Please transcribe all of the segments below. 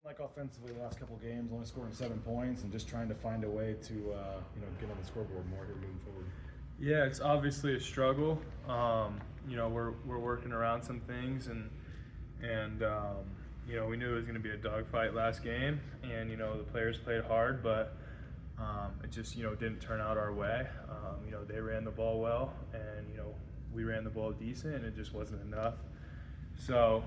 Like offensively, the last couple of games, only scoring 7 points, and just trying to find a way to get on the scoreboard more here moving forward. Yeah, it's obviously a struggle. We're working around some things, and we knew it was going to be a dogfight last game, and the players played hard, but it just didn't turn out our way. They ran the ball well, and we ran the ball decent, and it just wasn't enough. So.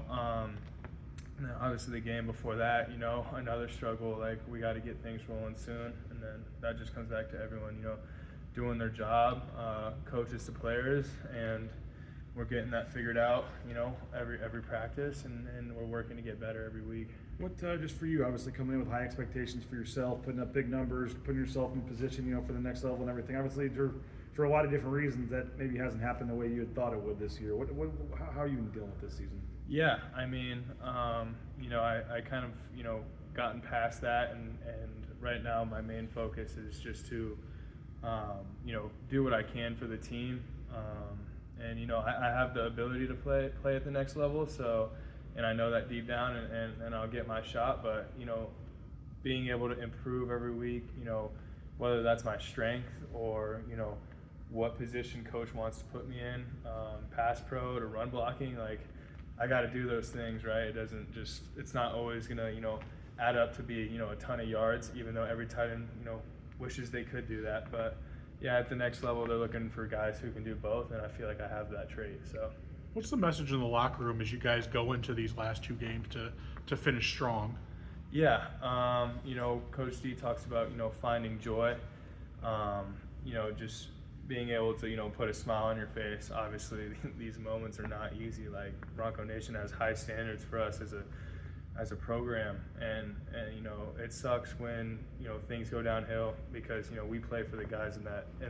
Obviously the game before that, another struggle, like we got to get things rolling soon, and then that just comes back to everyone, doing their job, coaches to players, and we're getting that figured out, every practice, and we're working to get better every week. What, just for you, obviously coming in with high expectations for yourself, putting up big numbers, putting yourself in position, for the next level and everything, obviously for a lot of different reasons that maybe hasn't happened the way you had thought it would this year. How are you dealing with this season? Yeah, I mean, I kind of, gotten past that, and right now my main focus is just to, do what I can for the team. I have the ability to play at the next level, so, and I know that deep down, and I'll get my shot, but, being able to improve every week, whether that's my strength or, what position coach wants to put me in, pass pro to run blocking, like, I got to do those things, right? It's not always going to, add up to be, a ton of yards, even though every tight end, wishes they could do that. But yeah, at the next level, they're looking for guys who can do both, and I feel like I have that trait. So, what's the message in the locker room as you guys go into these last 2 games to finish strong? Yeah, Coach D talks about, finding joy, just being able to, put a smile on your face. Obviously, these moments are not easy. Like, Bronco Nation has high standards for us as a program, and it sucks when things go downhill because we play for the guys in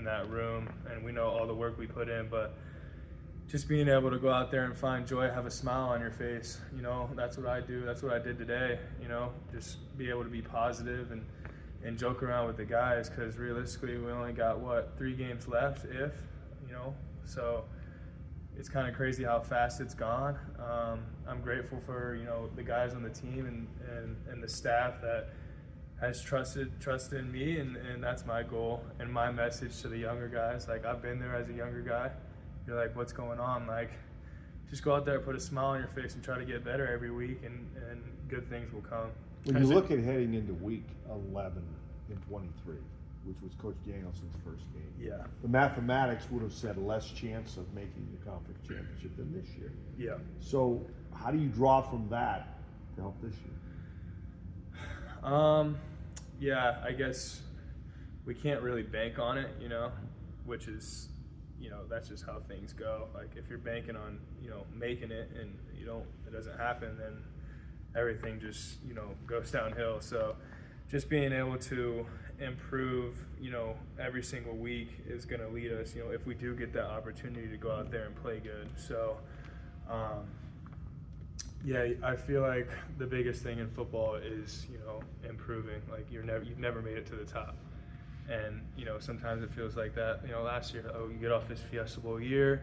that room, and we know all the work we put in. But just being able to go out there and find joy, have a smile on your face, that's what I do. That's what I did today. Just be able to be positive and joke around with the guys, because realistically we only got 3 games left, so it's kind of crazy how fast it's gone. I'm grateful for the guys on the team and the staff that has trusted in me, and that's my goal and my message to the younger guys. Like, I've been there as a younger guy. You're like, what's going on? Like, just go out there, put a smile on your face, and try to get better every week, and good things will come. When you look at heading into week 11 in 23, which was Coach Danielson's first game, yeah, the mathematics would have said less chance of making the conference championship than this year. Yeah. So how do you draw from that to help this year? Yeah, I guess we can't really bank on it, which is, that's just how things go. Like, if you're banking on, making it and it doesn't happen, then everything just, goes downhill. So just being able to improve, every single week is going to lead us, if we do get that opportunity to go out there and play good. So, yeah, I feel like the biggest thing in football is, improving. Like, you've never made it to the top. And, sometimes it feels like that. Last year, you get off this Fiesta Bowl year,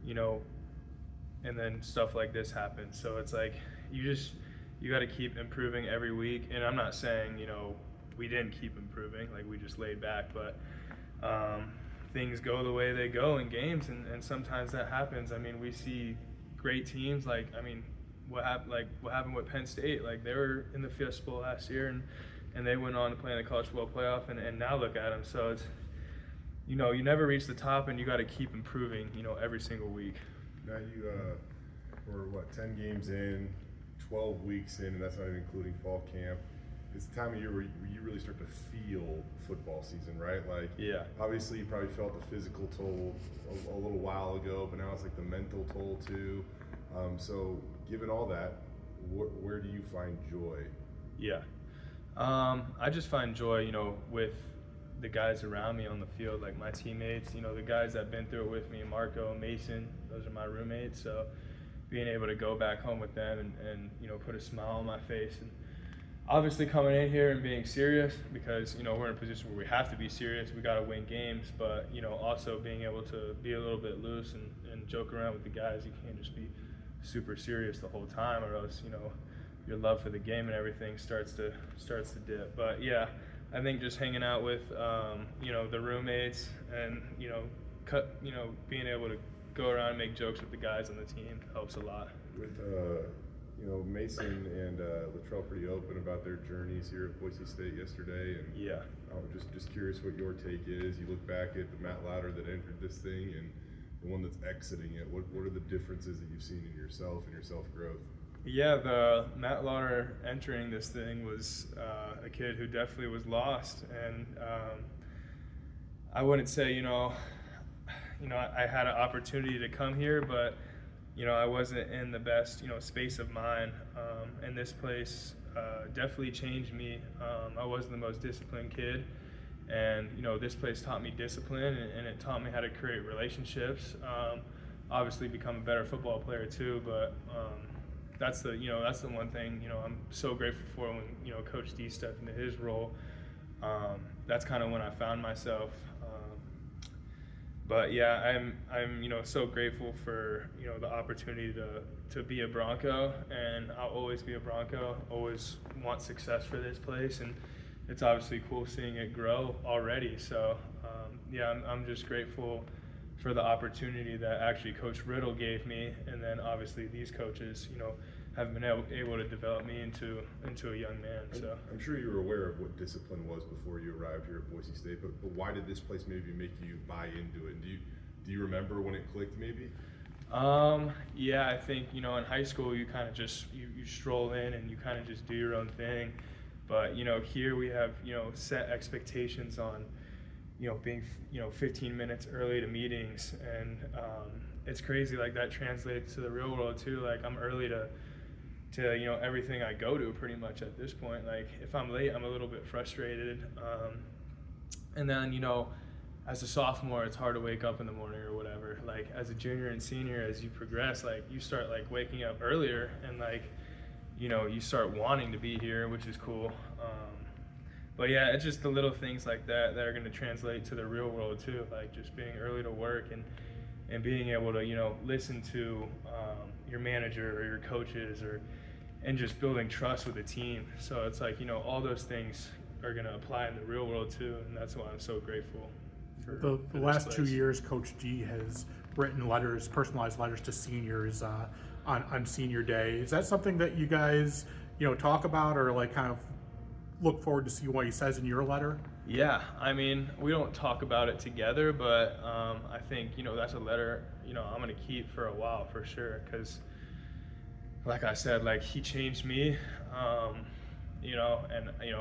and then stuff like this happens. So it's like, you got to keep improving every week. And I'm not saying, we didn't keep improving, like we just laid back, but things go the way they go in games, and sometimes that happens. I mean, we see great teams, what happened with Penn State? Like, they were in the Fiesta Bowl last year, and they went on to play in the college football playoff, and now look at them. So it's, you never reach the top, and you got to keep improving, every single week. Now you were 10 games in, 12 weeks in, and that's not even including fall camp. It's the time of year where you really start to feel football season, right? Like, yeah. Obviously, you probably felt the physical toll a little while ago, but now it's like the mental toll too. So, given all that, where do you find joy? Yeah, I just find joy, with the guys around me on the field, like my teammates. The guys that've been through it with me, Marco, Mason. Those are my roommates. So, being able to go back home with them and put a smile on my face, and obviously coming in here and being serious, because we're in a position where we have to be serious. We got to win games, but also being able to be a little bit loose and joke around with the guys. You can't just be super serious the whole time, or else your love for the game and everything starts to dip. But yeah, I think just hanging out with the roommates and being able to go around and make jokes with the guys on the team helps a lot. With Mason and Latrell pretty open about their journeys here at Boise State yesterday, and Yeah. I'm just curious what your take is. You look back at the Matt Lauter that entered this thing and the one that's exiting it. What are the differences that you've seen in yourself and your self-growth? Yeah, the Matt Lauter entering this thing was a kid who definitely was lost, and I wouldn't say I had an opportunity to come here, but I wasn't in the best space of mind, and this place definitely changed me. I wasn't the most disciplined kid, and this place taught me discipline, and it taught me how to create relationships. Obviously, become a better football player too, but that's the one thing I'm so grateful for when Coach D stepped into his role. That's kind of when I found myself. But yeah, I'm so grateful for the opportunity to be a Bronco, and I'll always be a Bronco. Always want success for this place, and it's obviously cool seeing it grow already. So yeah, I'm just grateful for the opportunity that actually Coach Riddle gave me, and then obviously these coaches have been able to develop me into a young man. So I'm sure you were aware of what discipline was before you arrived here at Boise State, but why did this place maybe make you buy into it? And do you remember when it clicked maybe? Yeah, I think in high school you kind of just you stroll in and you kind of just do your own thing, but here we have set expectations on being 15 minutes early to meetings, and it's crazy, like that translates to the real world too. Like I'm early to everything I go to pretty much at this point. Like if I'm late, I'm a little bit frustrated, and then as a sophomore it's hard to wake up in the morning or whatever. Like as a junior and senior, as you progress, like you start like waking up earlier, and like you start wanting to be here, which is cool. But yeah, it's just the little things like that are going to translate to the real world too, like just being early to work and being able to listen to your manager or your coaches, and just building trust with the team. So it's like all those things are going to apply in the real world too, and that's why I'm so grateful for The this last 2 place. years, Coach D has written letters, personalized letters to seniors on senior day. Is that something that you guys talk about, or like kind of look forward to see what he says in your letter? Yeah, I mean, we don't talk about it together, but I think that's a letter I'm gonna keep for a while for sure, because like I said, like he changed me, and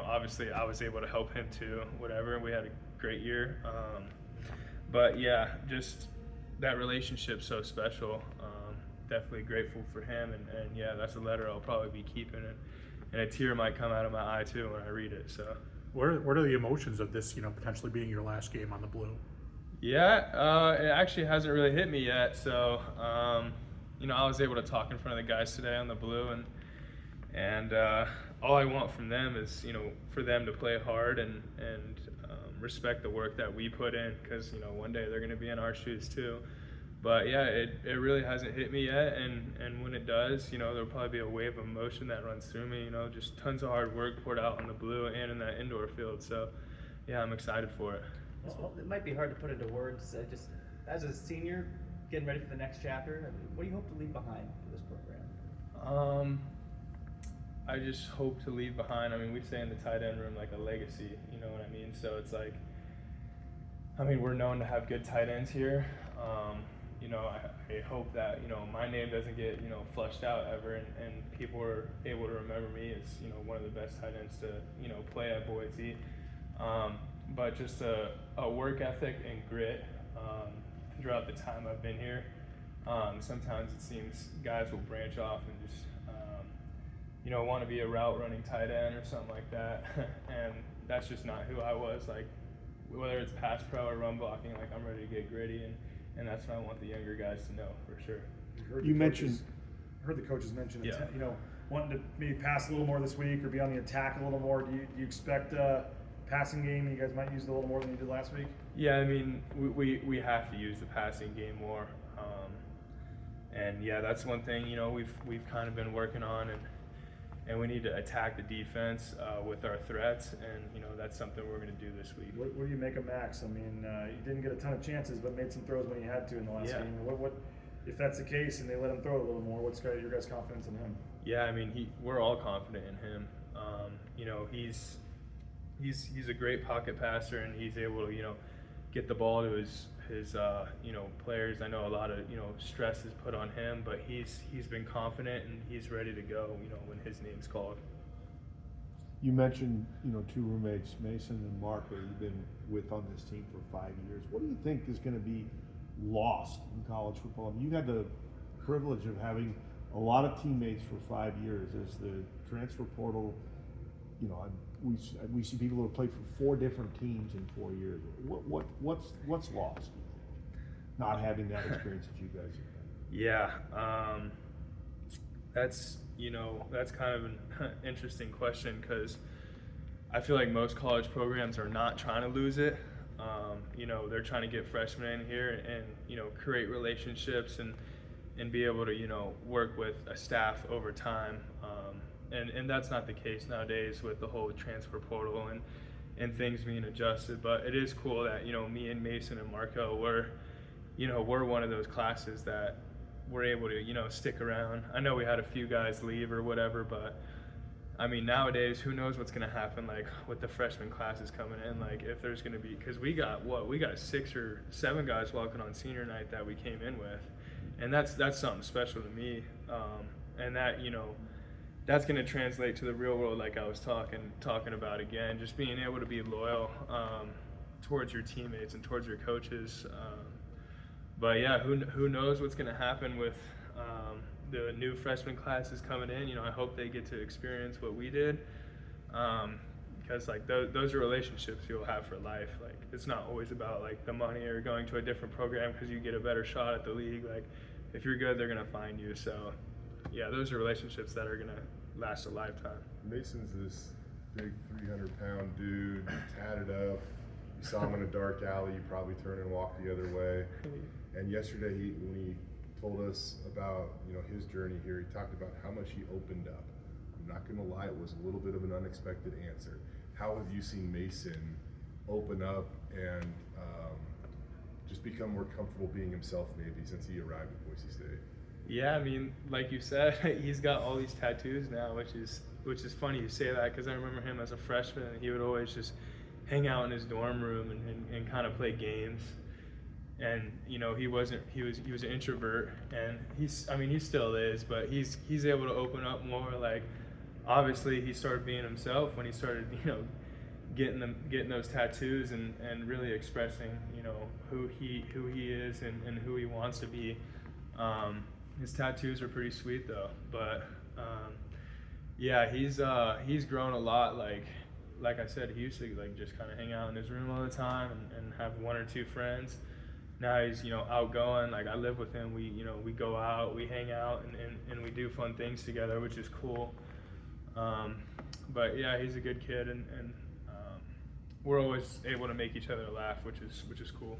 obviously I was able to help him too. Whatever, we had a great year, but yeah, just that relationship's so special. Definitely grateful for him, and yeah, that's a letter I'll probably be keeping, and a tear might come out of my eye too when I read it. So What are the emotions of this, potentially being your last game on the blue? yeah, it actually hasn't really hit me yet. So I was able to talk in front of the guys today on the blue, and all I want from them is for them to play hard and respect the work that we put in, because one day they're going to be in our shoes too. But yeah, it really hasn't hit me yet, and when it does, there'll probably be a wave of emotion that runs through me. Just tons of hard work poured out on the blue and in that indoor field. So yeah, I'm excited for it. Well, it might be hard to put into words. Just as a senior, getting ready for the next chapter, what do you hope to leave behind for this program? I just hope to leave behind, we say in the tight end room, like a legacy, you know what I mean? So it's like, we're known to have good tight ends here. I hope that, my name doesn't get, flushed out ever, and people are able to remember me as, one of the best tight ends to, play at Boise. But just a work ethic and grit throughout the time I've been here. Sometimes it seems guys will branch off and just, want to be a route running tight end or something like that. And that's just not who I was. Like, whether it's pass pro or run blocking, like I'm ready to get gritty, and that's what I want the younger guys to know for sure. You mentioned- heard the coaches mention, Yeah. wanting to maybe pass a little more this week or be on the attack a little more. Do you expect passing game you guys might use it a little more than you did last week? Yeah, we have to use the passing game more, and yeah, that's one thing we've kind of been working on, and we need to attack the defense with our threats, and that's something we're going to do this week. What do you make of Max? I mean, he didn't get a ton of chances, but made some throws when he had to in the last Yeah. game. What if that's the case and they let him throw a little more? What's your guys' confidence in him? Yeah, I mean, we're all confident in him. He's a great pocket passer, and he's able to get the ball to his players. I know a lot of stress is put on him, but he's been confident and he's ready to go when his name's called. You mentioned, two roommates, Mason and Mark, that you've been with on this team for 5 years. What do you think is going to be lost in college football? I mean, you had the privilege of having a lot of teammates for 5 years. As the transfer portal, we see people who have played for 4 different teams in 4 years. What's lost? Not having that experience that you guys have had. Yeah, that's kind of an interesting question, because I feel like most college programs are not trying to lose it. They're trying to get freshmen in here and create relationships and be able to work with a staff over time. And that's not the case nowadays with the whole transfer portal and things being adjusted. But it is cool that me and Mason and Marco we're one of those classes that we're able to stick around. I know we had a few guys leave or whatever, but I mean, nowadays, who knows what's going to happen, like with the freshman classes coming in, like if there's going to be, because we got 6 or 7 guys walking on senior night that we came in with, and that's something special to me, and that that's going to translate to the real world, like I was talking about again, just being able to be loyal towards your teammates and towards your coaches. But yeah, who knows what's going to happen with the new freshman classes coming in. I hope they get to experience what we did, because like those are relationships you'll have for life. Like it's not always about like the money or going to a different program because you get a better shot at the league. Like if you're good, they're gonna find you. So yeah, those are relationships that are gonna last a lifetime. Mason's this big 300-pound dude, tatted up. You saw him in a dark alley, you probably turn and walk the other way. And yesterday, when he told us about his journey here, he talked about how much he opened up. I'm not going to lie, it was a little bit of an unexpected answer. How have you seen Mason open up and just become more comfortable being himself maybe since he arrived at Boise State? Yeah, I mean, like you said, he's got all these tattoos now, which is funny you say that, because I remember him as a freshman, and he would always just hang out in his dorm room and kind of play games. And he was an introvert, and he still is, but he's able to open up more. Like obviously he started being himself when he started getting those tattoos and really expressing who he is and who he wants to be. His tattoos are pretty sweet though, but yeah, he's grown a lot. Like I said, he used to just kind of hang out in his room all the time and have 1 or 2 friends. Now he's outgoing. Like I live with him. We go out, we hang out, and we do fun things together, which is cool. But yeah, he's a good kid, and we're always able to make each other laugh, which is cool.